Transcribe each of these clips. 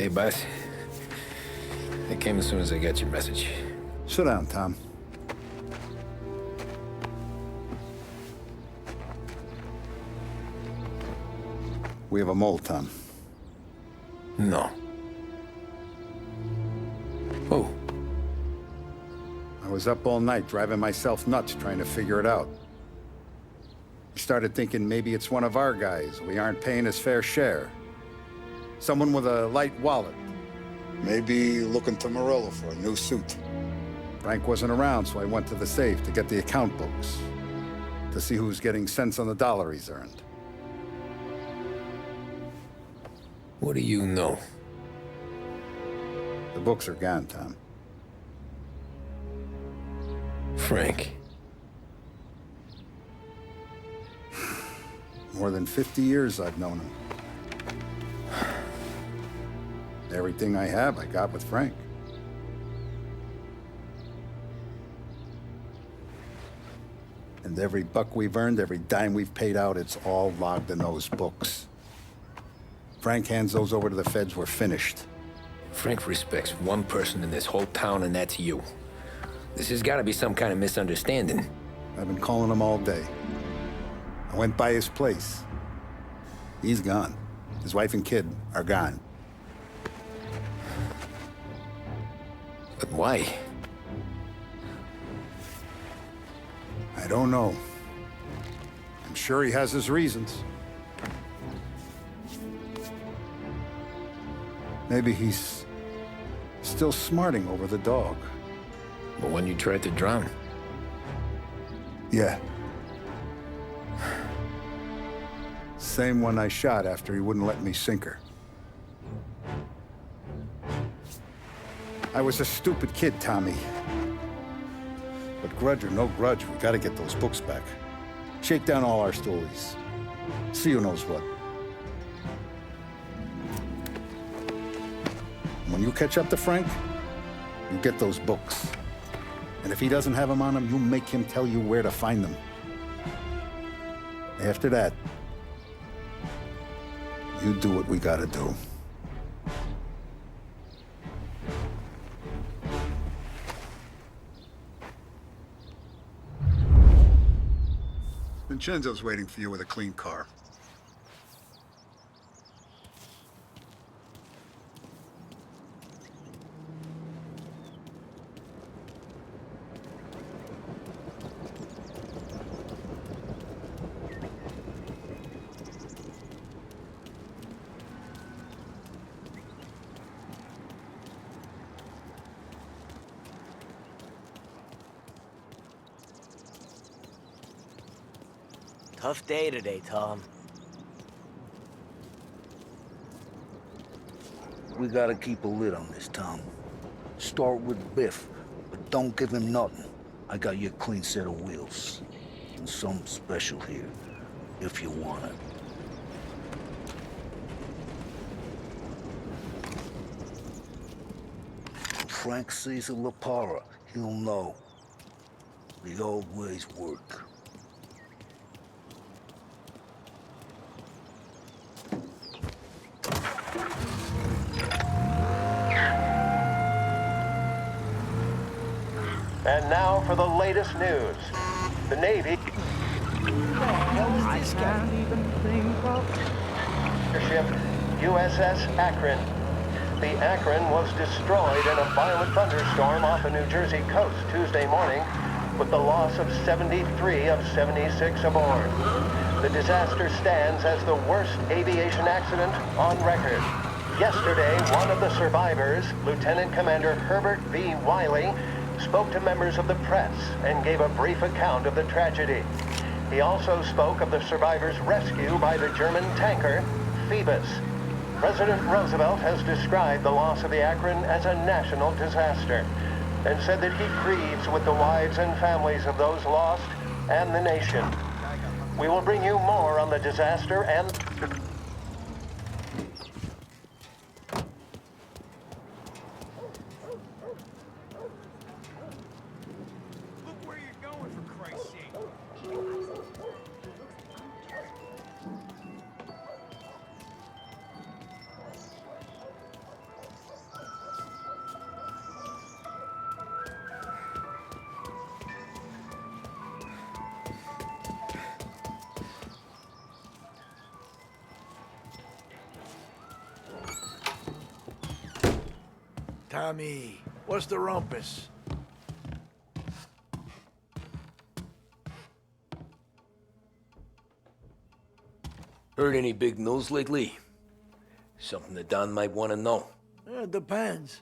Hey, Baz. I came as soon as I got your message. Sit down, Tom. We have a mole, Tom. No. Oh. I was up all night driving myself nuts trying to figure it out. I started thinking maybe it's one of our guys. We aren't paying his fair share. Someone with a light wallet. Maybe looking to Morello for a new suit. Frank wasn't around, so I went to the safe to get the account books. To see who's getting cents on the dollar he's earned. What do you know? The books are gone, Tom. Frank. More than 50 years I've known him. Everything I have, I got with Frank. And every buck we've earned, every dime we've paid out, it's all logged in those books. Frank hands those over to the feds, we're finished. Frank respects one person in this whole town, and that's you. This has got to be some kind of misunderstanding. I've been calling him all day. I went by his place. He's gone. His wife and kid are gone. But why? I don't know. I'm sure he has his reasons. Maybe he's still smarting over the dog. The one you tried to drown? Yeah. Same one I shot after he wouldn't let me sink her. I was a stupid kid, Tommy. But grudge or no grudge, we gotta get those books back. Shake down all our stories. See who knows what. When you catch up to Frank, you get those books. And if he doesn't have them on him, you make him tell you where to find them. After that, you do what we gotta do. Vincenzo's waiting for you with a clean car. Tough day today, Tom. We gotta keep a lid on this, Tom. Start with Biff, but don't give him nothing. I got you a clean set of wheels. And something special here, if you want it. When Frank sees a La Parra, he'll know. The old ways work. And now for the latest news. The Navy... ship USS Akron. The Akron was destroyed in a violent thunderstorm off the New Jersey coast Tuesday morning, with the loss of 73 of 76 aboard. The disaster stands as the worst aviation accident on record. Yesterday, one of the survivors, Lieutenant Commander Herbert V. Wiley, spoke to members of the press and gave a brief account of the tragedy. He also spoke of the survivors' rescue by the German tanker, Phoebus. President Roosevelt has described the loss of the Akron as a national disaster and said that he grieves with the wives and families of those lost and the nation. We will bring you more on the disaster and... Tommy, what's the rumpus? Heard any big news lately? Something that Don might want to know. Depends.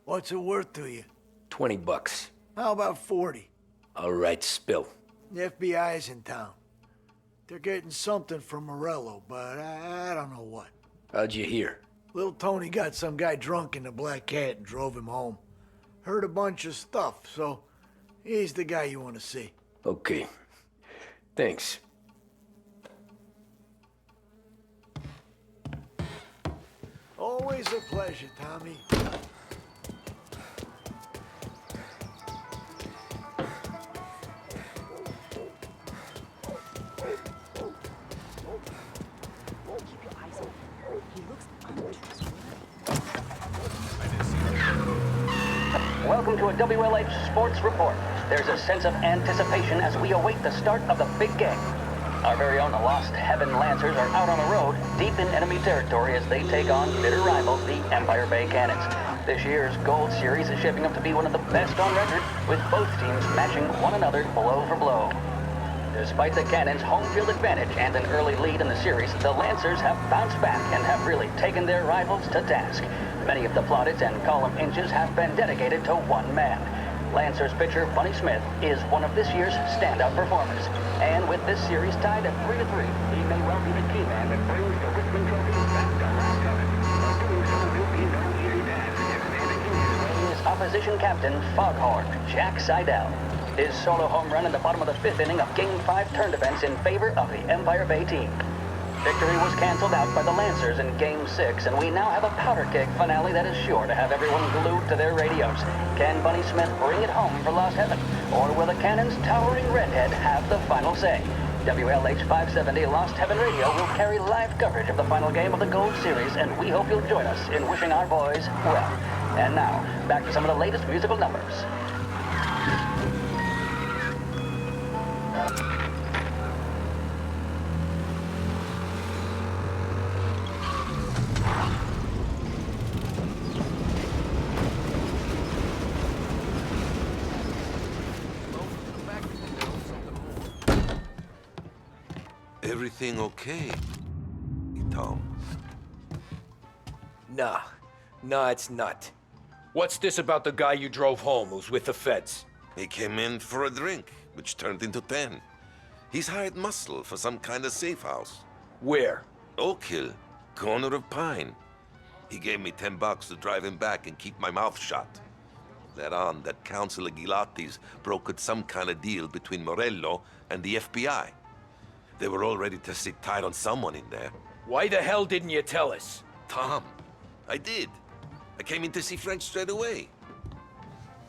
What's it worth to you? $20. How about 40? All right, spill. The FBI's in town. They're getting something from Morello, but I don't know what. How'd you hear? Little Tony got some guy drunk in the Black Cat and drove him home. Heard a bunch of stuff, so he's the guy you want to see. Okay. Thanks. Always a pleasure, Tommy. Welcome to a WLH Sports Report. There's a sense of anticipation as we await the start of the big game. Our very own Lost Heaven Lancers are out on the road, deep in enemy territory as they take on bitter rivals, the Empire Bay Cannons. This year's Gold Series is shaping up to be one of the best on record, with both teams matching one another blow for blow. Despite the Cannons' home field advantage and an early lead in the series, the Lancers have bounced back and have really taken their rivals to task. Many of the plaudits and column inches have been dedicated to one man. Lancers pitcher Bunny Smith is one of this year's standout performers. And with this series tied at 3-3, he may well be the key man that brings the Richmond Trophy back to last heaven. Doing so will be no easy task if managing his opposition captain, Foghorn Jack Seidel. His solo home run in the bottom of the fifth inning of Game 5 turned events in favor of the Empire Bay team. Victory was canceled out by the Lancers in Game 6, and we now have a powder keg finale that is sure to have everyone glued to their radios. Can Bunny Smith bring it home for Lost Heaven, or will the Cannon's towering redhead have the final say? WLH 570 Lost Heaven Radio will carry live coverage of the final game of the Gold Series, and we hope you'll join us in wishing our boys well. And now, back to some of the latest musical numbers. Everything okay, Tom? Nah, it's not. What's this about the guy you drove home who's with the feds? He came in for a drink, which turned into 10. He's hired muscle for some kind of safe house. Where? Oak Hill, corner of Pine. He gave me $10 to drive him back and keep my mouth shut. Later on, that Councilor Gilatti's brokered some kind of deal between Morello and the FBI. They were all ready to sit tight on someone in there. Why the hell didn't you tell us? Tom, I did. I came in to see Frank straight away.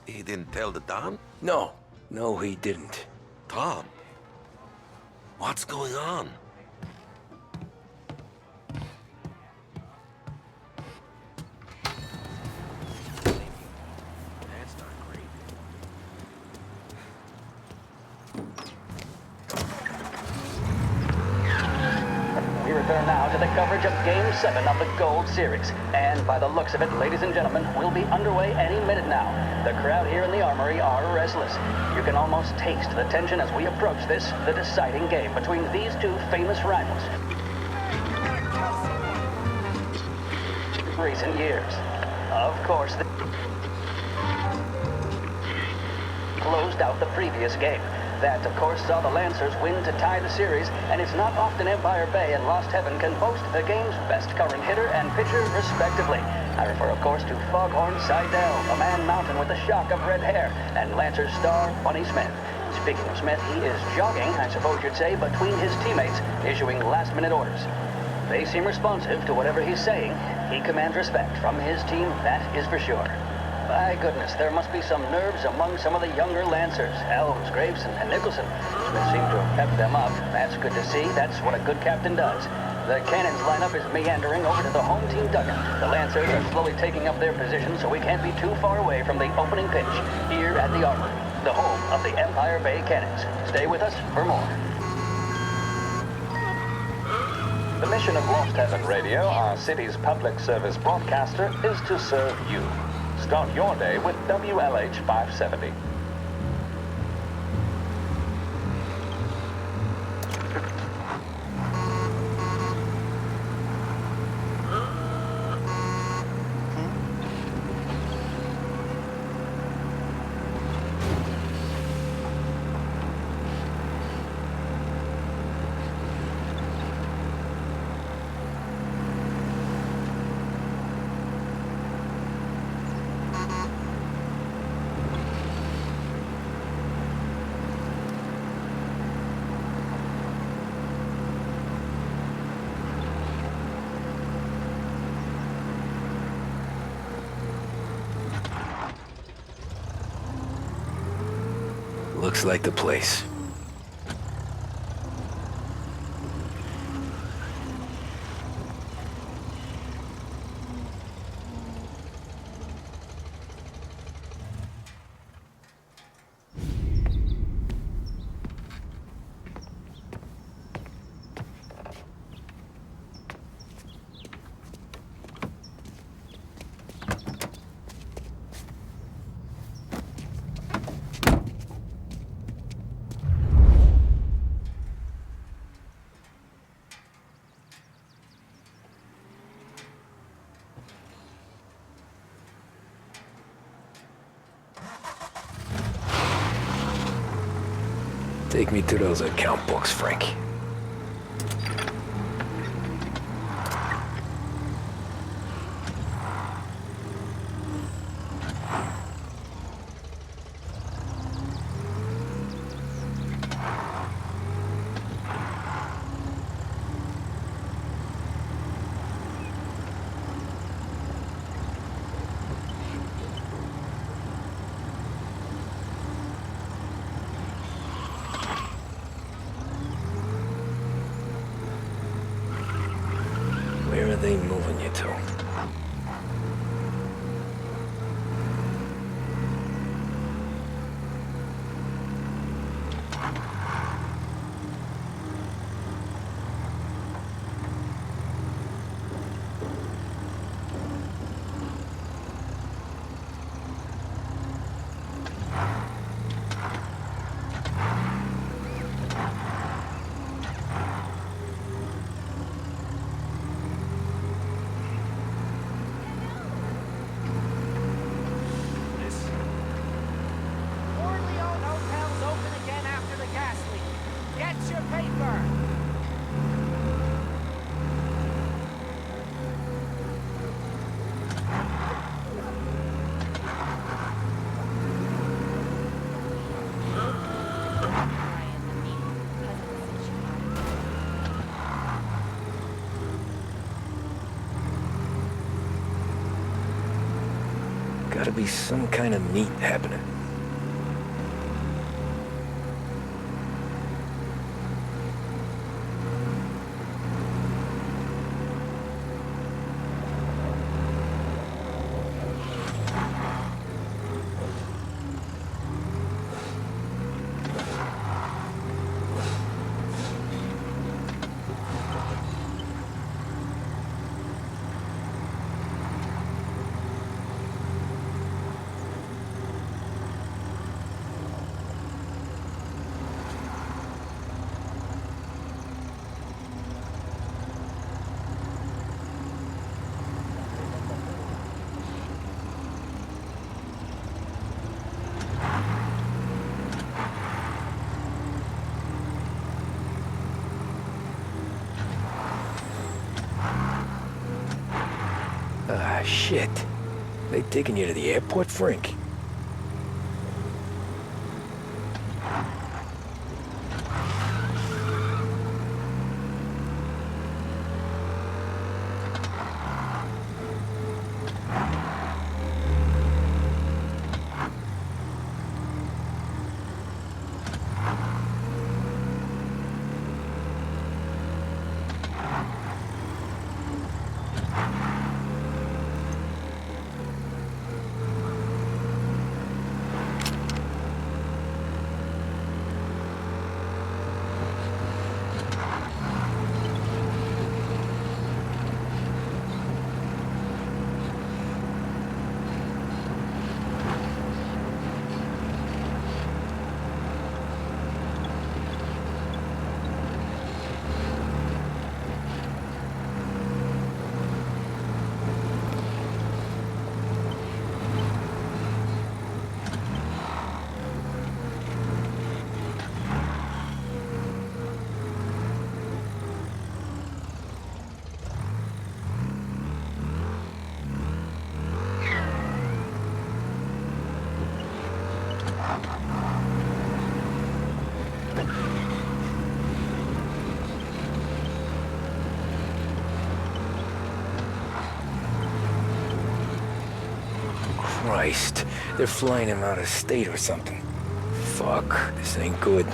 He didn't tell the Don? No, he didn't. Tom, what's going on? That's not great. We return now to the coverage of Game 7 of the Gold Series. And by the looks of it, ladies and gentlemen, we'll be underway any minute now. The crowd here in the Armory are restless. You can almost taste the tension as we approach this, the deciding game between these two famous rivals. Recent years. Of course, closed out the previous game. That, of course, saw the Lancers win to tie the series, and it's not often Empire Bay and Lost Heaven can boast the game's best current hitter and pitcher, respectively. I refer, of course, to Foghorn Seidel, a man mountain with a shock of red hair, and Lancers star Bunny Smith. Speaking of Smith, he is jogging, I suppose you'd say, between his teammates, issuing last-minute orders. They seem responsive to whatever he's saying. He commands respect from his team, that is for sure. My goodness, there must be some nerves among some of the younger Lancers. Elms, Graves, and Nicholson. Smith seemed to have pepped them up. That's good to see. That's what a good captain does. The Cannons lineup is meandering over to the home team dugout. The Lancers are slowly taking up their position, so we can't be too far away from the opening pitch here at the Armory, the home of the Empire Bay Cannons. Stay with us for more. The mission of Lost Heaven Radio, our city's public service broadcaster, is to serve you. Start your day with WLH 570. Looks like the place. Take me to those account books, Frank. Where are they moving you to? Gotta be some kind of meet happening. Ah, shit. They taking you to the airport, Frank? Christ. They're flying him out of state or something. Fuck, this ain't good.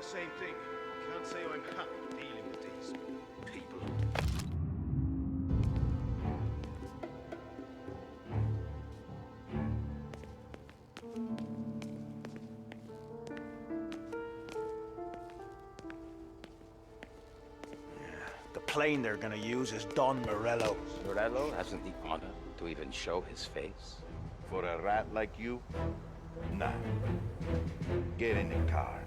Same thing. Can't say I'm happy dealing with these people. The plane they're gonna use is Don Morello. Morello hasn't the honor to even show his face. For a rat like you? Nah. Get in the car.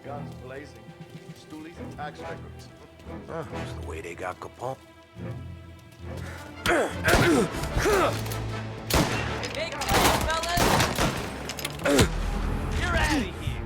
Guns blazing. Stoolies and tax records. That's the way they got Capone. Big call, fellas! You're out of here!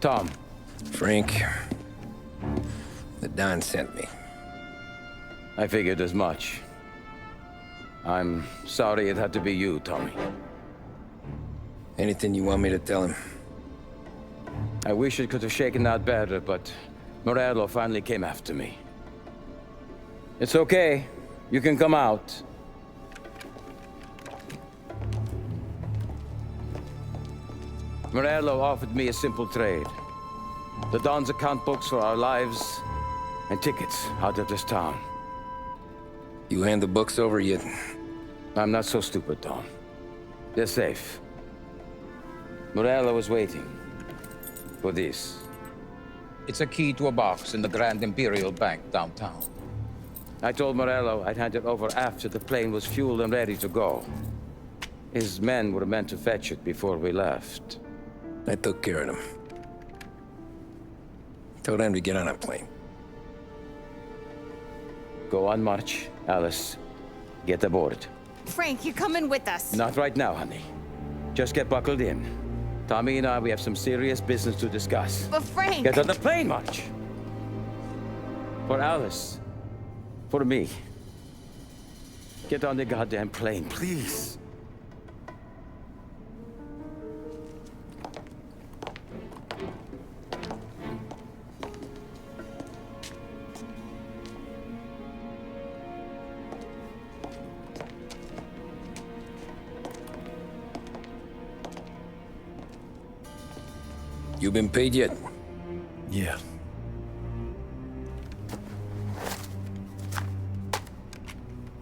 Tom. Frank, the Don sent me. I figured as much. I'm sorry it had to be you, Tommy. Anything you want me to tell him? I wish it could have shaken out better, but Morello finally came after me. It's okay. You can come out. Morello offered me a simple trade. The Don's account books for our lives and tickets out of this town. You hand the books over yet? I'm not so stupid, Don. They're safe. Morello was waiting for this. It's a key to a box in the Grand Imperial Bank downtown. I told Morello I'd hand it over after the plane was fueled and ready to go. His men were meant to fetch it before we left. I took care of them. Told them to get on a plane. Go on, March. Alice, get aboard. Frank, you're coming with us. Not right now, honey. Just get buckled in. Tommy and I, we have some serious business to discuss. But Frank... Get on the plane, March! For Alice. For me. Get on the goddamn plane, please. You been paid yet? Yeah.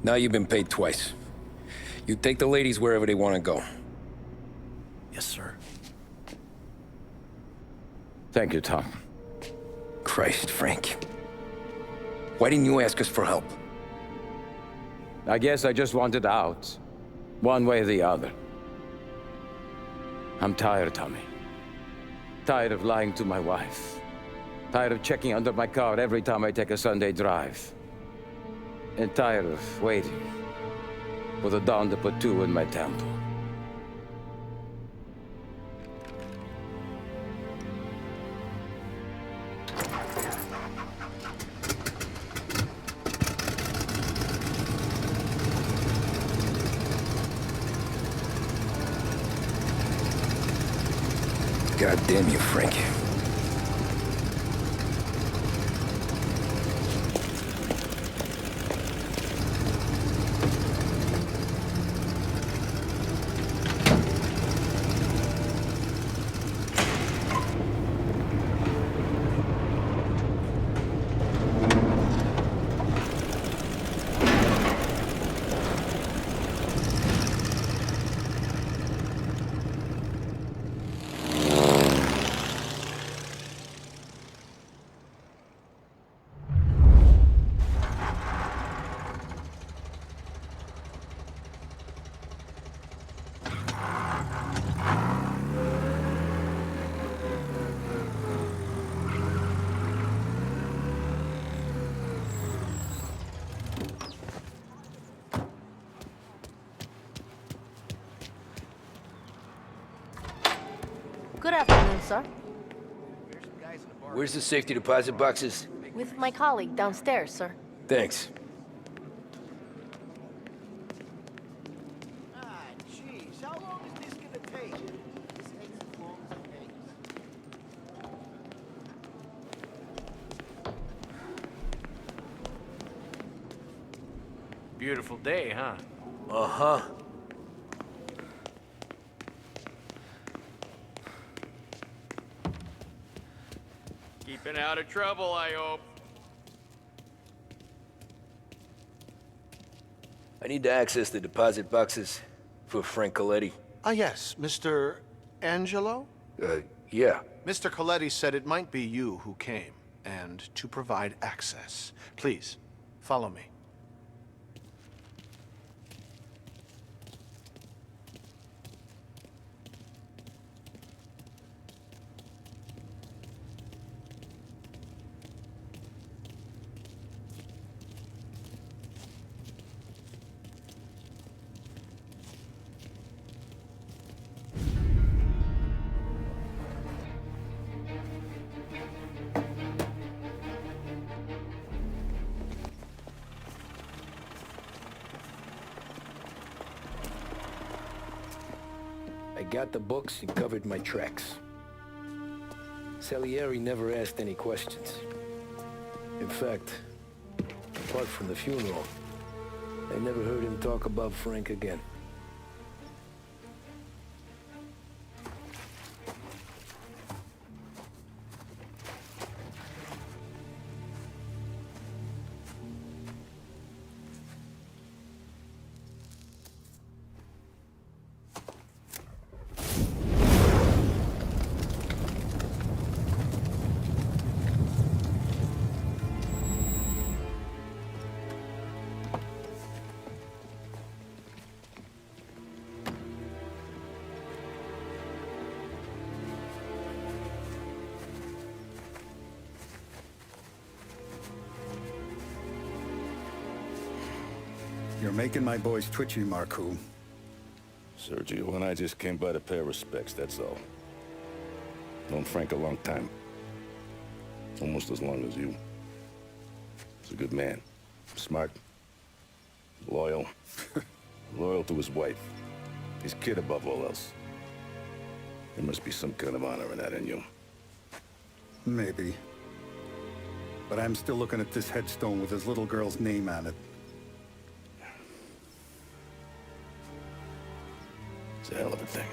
Now you've been paid twice. You take the ladies wherever they want to go. Yes, sir. Thank you, Tom. Christ, Frank. Why didn't you ask us for help? I guess I just wanted out. One way or the other. I'm tired, Tommy. Tired of lying to my wife. Tired of checking under my car every time I take a Sunday drive. And tired of waiting for the dawn to put two in my temple. God damn you, Frank. Good afternoon, sir. Where's the safety deposit boxes? With my colleague downstairs, sir. Thanks. Jeez, how long is this gonna take? This takes as long as it takes. Beautiful day, huh? Uh-huh. Keeping out of trouble, I hope. I need to access the deposit boxes for Frank Coletti. Ah, yes, Mr. Angelo? Yeah. Mr. Coletti said it might be you who came, and to provide access. Please, follow me. I got the books and covered my tracks. Salieri never asked any questions. In fact, apart from the funeral, I never heard him talk about Frank again. You're making my boys twitchy, Marcoux. Sergio and I just came by to pay our respects, that's all. Known Frank a long time. Almost as long as you. He's a good man. Smart. Loyal. Loyal to his wife. His kid above all else. There must be some kind of honor in that in you. Maybe. But I'm still looking at this headstone with his little girl's name on it. It's a hell of a thing.